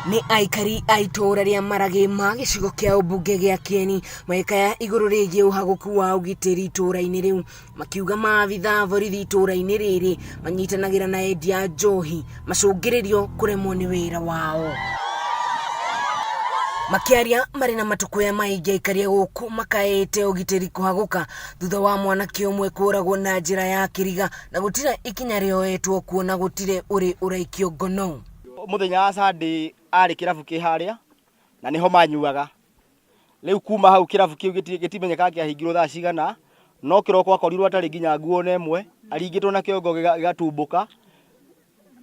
Ni Aikari a ituura ria Maragima gicigo kia umbunge gia Kieni maikaya iguru rigie uhaguku wa ugitiri ituura-ini riu makiuga maabitha borithi ituura-ini riri manyitanagira na endia njohi macungiririo kuremwo ni wira wao. Makiaria marina matukuya maingi Aikari guku makaete ugitiri kuhaguka thutha wa mwanake umwe kuragwo na njira ya kiriga na gutire ikinya rioetwo kuona gutire uri uraikio ngono. Muthenya wa Sunday ari kirabu kiharia na niho manyuaga riu kuuma hau kirabu kiu gitimenyeka kiahingirwo thaa cigana no kiroko akorirwo atari nginya nguo na imwe aringitwo na kiongo gigatumbuka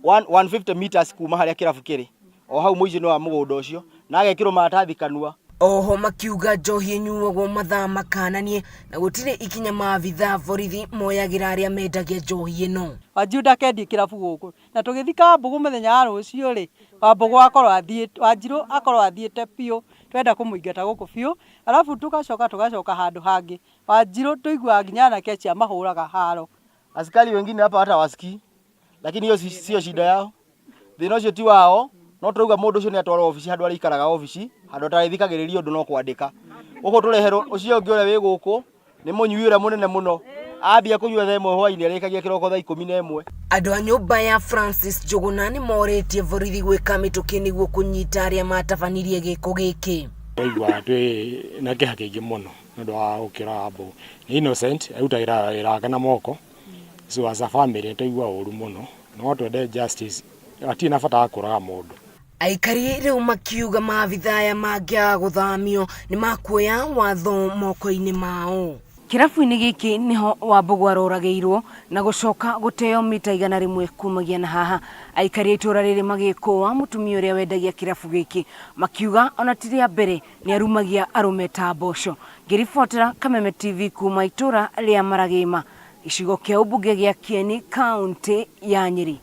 150 meters kuuma haria kirabu kiri o hau muici wa mugunda ucio na agekirwo maratathi kanua. Oho makiuga njohi nyuagwo mathaa makananie na gutire ikinya maabitha borithi moyagira aria mendagia njohi ino. Wanjiru kendi kirabu guku na tugithika mbugu muthenya wa rucio ri wambugu akorwo athiete Wanjiru akorwo athiete pio twenda kumuingata guku pio alafu tugacoka handu hangi Wanjiru tuigua nginya na kecia mahuraga haro. Askari wengine hapa hata wasiki lakini hiyo sio shida yao thina ucio ti wao no turuga mundu ucio ni atwara ofisi handu ari ikaraga ofisi handu tarithikagiririo undu no kwandika uko turehero ucio ungi ure wi guku ni munyui ura munene muno ambia kunyua thaa imwe hwaini arikagia kiroko thaa 11. Andu a nyumba ya Francis Njuguna ni moretie borithi gwika mituki niguo kunyita aria matabanirie giko giki. Igwa twi na kiha kingi muno ndu wa ukira mbu innocent autagira iragana moko so as a family tuigwa uru muno no twende justice atina bata kuraga mundu. Aikari riu makiuga maabitha aya mangia guthamio ni makuoya watho moko-ini mao. Kirabu-ini giki niho wambugu arorageirwo na gucoka guteo mita 100 kumagia na haha. Aikari itura riri magikuwa mutumia uria wendagia kirabu giki makiuga ona tiria mbere ni arumagia arume ta mboco. Ngiribotera Kameme TV kuma itura ria Maragima gicigo kia umbunge gia Kieni kaunti ya Nyeri.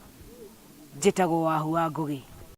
Njitagwo Wahu wa Ngugi.